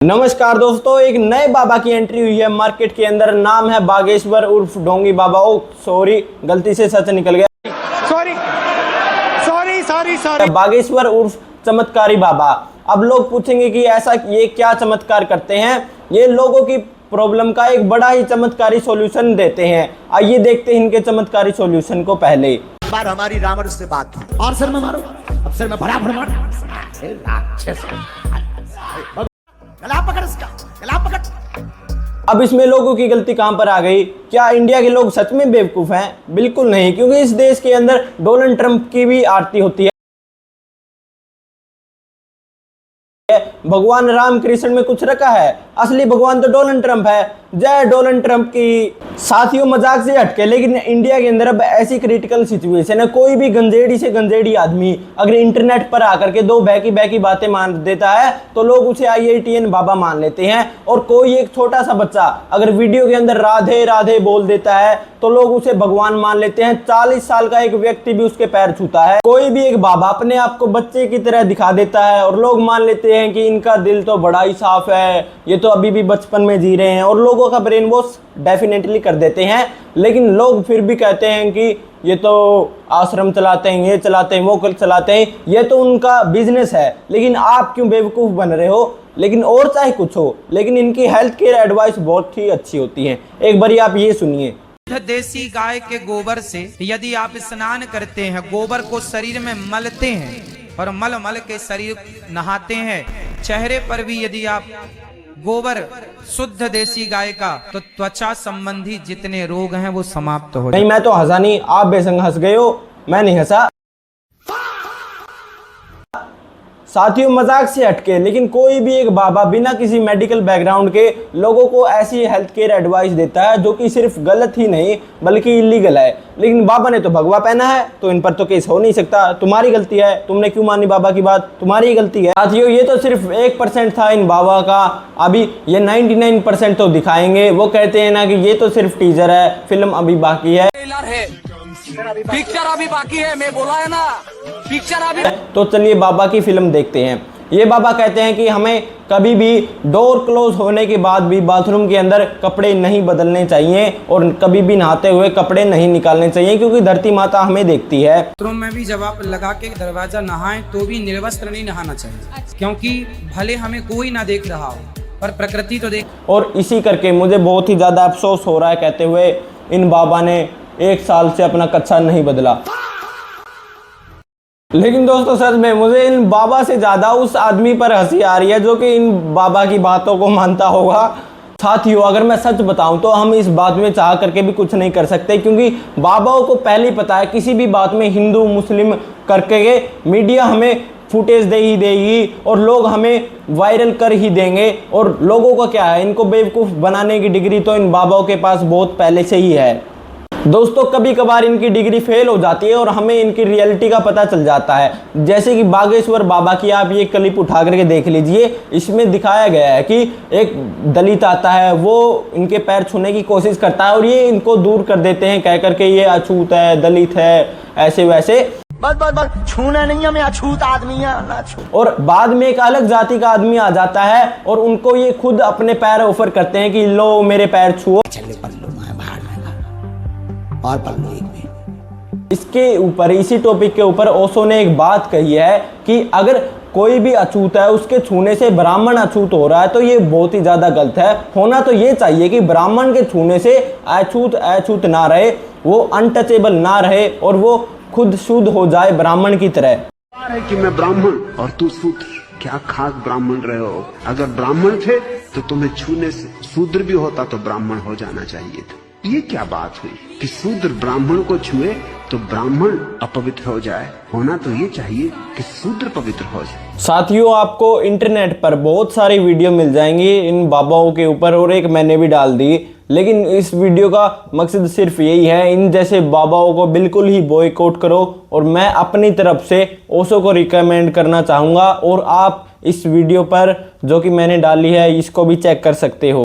नमस्कार दोस्तों, एक नए बाबा की एंट्री हुई है मार्केट के अंदर। नाम है बागेश्वर उर्फ ढोंगी बाबा। ओ सॉरी, गलती से सच निकल गया। सॉरी। बागेश्वर उर्फ चमत्कारी बाबा। अब लोग पूछेंगे कि ऐसा ये क्या चमत्कार करते हैं। ये लोगों की प्रॉब्लम का एक बड़ा ही चमत्कारी सॉल्यूशन देते हैं। आइए देखते हैं इनके चमत्कारी सॉल्यूशन को। पहले बार हमारी रावण से बात हुई और सर में मारो, अब सर में फटाफट मारो। राक्षस, गला पकड़ इसका, गला पकड़। अब इसमें लोगों की गलती कहां पर आ गई? क्या इंडिया के लोग सच में बेवकूफ हैं? बिल्कुल नहीं, क्योंकि इस देश के अंदर डोनाल्ड ट्रंप की भी आरती होती है। भगवान राम कृष्ण में कुछ रखा है? असली भगवान तो डोनाल्ड ट्रंप है। जय डोनाल्ड ट्रंप की। साथियों, मजाक से हटके, लेकिन इंडिया के अंदर अब ऐसी क्रिटिकल सिचुएशन है, कोई भी गंजेड़ी से गंजेड़ी आदमी अगर इंटरनेट पर आकर के दो बहकी बातें मान देता है तो लोग उसे IITN बाबा मान लेते हैं। और कोई एक छोटा सा बच्चा अगर वीडियो के अंदर राधे राधे बोल देता है तो लोग उसे भगवान मान लेते हैं। 40 साल का एक व्यक्ति भी उसके पैर छूता है। कोई भी एक बाबा अपने आप को बच्चे की तरह दिखा देता है और लोग मान लेते हैं कि इनका दिल तो बड़ा ही साफ है, ये तो अभी भी बचपन में जी रहे हैं, और लोगों का ब्रेन वॉश डेफिनेटली कर देते हैं। लेकिन लोग फिर भी कहते हैं कि ये तो आश्रम चलाते हैं, ये चलाते हैं, वो चलाते हैं, ये तो उनका बिजनेस है। लेकिन आप क्यों बेवकूफ़ बन रहे हो? लेकिन और चाहे कुछ हो, लेकिन इनकी हेल्थ केयर एडवाइस बहुत ही अच्छी होती है। एक बारी आप ये सुनिए। देसी गाय के गोबर से यदि आप स्नान करते हैं, गोबर को शरीर में मलते हैं और मल के शरीर नहाते हैं, चेहरे पर भी यदि आप गोबर शुद्ध देसी गाय का, तो त्वचा संबंधी जितने रोग हैं वो समाप्त हो जाए। नहीं, मैं तो हंसा नहीं, आप बेसंग हंस गए हो, मैं नहीं हंसा। साथियों, मजाक से हटके, लेकिन कोई भी एक बाबा बिना किसी मेडिकल बैकग्राउंड के लोगों को ऐसी हेल्थ केयर एडवाइस देता है जो कि सिर्फ गलत ही नहीं बल्कि इलीगल है। लेकिन बाबा ने तो भगवा पहना है तो इन पर तो केस हो नहीं सकता। तुम्हारी गलती है, तुमने क्यों मानी बाबा की बात, तुम्हारी गलती है। साथियों, ये तो सिर्फ 1% था इन बाबा का, अभी ये 99% तो दिखाएंगे। वो कहते हैं ना कि ये तो सिर्फ टीजर है, फिल्म अभी बाकी है, पिक्चर अभी बाकी है, मैं बोला है ना, पिक्चर अभी। तो चलिए बाबा की फिल्म देखते हैं। ये बाबा कहते हैं कि हमें कभी भी डोर क्लोज होने के बाद भी बाथरूम के अंदर कपड़े नहीं बदलने चाहिए और कभी भी नहाते हुए कपड़े नहीं निकालने चाहिए, क्योंकि धरती माता हमें देखती है। बाथरूम में भी जब आप लगा के दरवाजा नहाएं तो भी निर्वस्त्र नहीं नहाना चाहिए, क्योंकि भले हमें कोई ना देख रहा हो पर प्रकृति तो देख। और इसी करके मुझे बहुत ही ज्यादा अफसोस हो रहा है कहते हुए इन बाबा ने 1 साल से अपना कच्छा नहीं बदला। लेकिन दोस्तों, सच में मुझे इन बाबा से ज्यादा उस आदमी पर हंसी आ रही है जो कि इन बाबा की बातों को मानता होगा। साथियों, अगर मैं सच बताऊं तो हम इस बात में चाह करके भी कुछ नहीं कर सकते, क्योंकि बाबाओं को पहले ही पता है किसी भी बात में हिंदू मुस्लिम करके मीडिया हमें फुटेज दे ही देगी और लोग हमें वायरल कर ही देंगे। और लोगों को क्या है, इनको बेवकूफ़ बनाने की डिग्री तो इन बाबाओं के पास बहुत पहले से ही है। दोस्तों, कभी कभार इनकी डिग्री फेल हो जाती है और हमें इनकी रियलिटी का पता चल जाता है। जैसे कि बागेश्वर बाबा की आप ये क्लिप उठा करके देख लीजिए। इसमें दिखाया गया है कि एक दलित आता है, वो इनके पैर छूने की कोशिश करता है और ये इनको दूर कर देते हैं कह करके ये अछूत है, दलित है, ऐसे वैसे। बस छूना नहीं है, मैं अछूत आदमी है। और बाद में एक अलग जाति का आदमी आ जाता है और उनको ये खुद अपने पैर ऑफर करते हैं कि लो मेरे पैर छुओ। और पल्लू एक में। इसके ऊपर, इसी टॉपिक के ऊपर ओशो ने एक बात कही है कि अगर कोई भी अछूत है उसके छूने से ब्राह्मण अछूत हो रहा है तो ये बहुत ही ज्यादा गलत है। होना तो ये चाहिए कि ब्राह्मण के छूने से अछूत ना रहे, वो अनटचेबल ना रहे और वो खुद शुद्ध हो जाए ब्राह्मण की तरह। है कि मैं ब्राह्मण और तू शूद्र, क्या खास ब्राह्मण रहे हो? अगर ब्राह्मण थे तो तुम्हें छूने से शूद्र भी होता तो ब्राह्मण हो जाना चाहिए था। ये क्या बात हुई कि शूद्र ब्राह्मण को छुए तो ब्राह्मण अपवित्र हो जाए? होना तो ये चाहिए कि शूद्र पवित्र हो जाए। साथियों, आपको इंटरनेट पर बहुत सारी वीडियो मिल जाएंगी इन बाबाओं के ऊपर, और एक मैंने भी डाल दी। लेकिन इस वीडियो का मकसद सिर्फ यही है, इन जैसे बाबाओं को बिल्कुल ही बॉयकॉट करो। और मैं अपनी तरफ से ओशो को रिकमेंड करना चाहूँगा, और आप इस वीडियो पर जो कि मैंने डाली है इसको भी चेक कर सकते हो।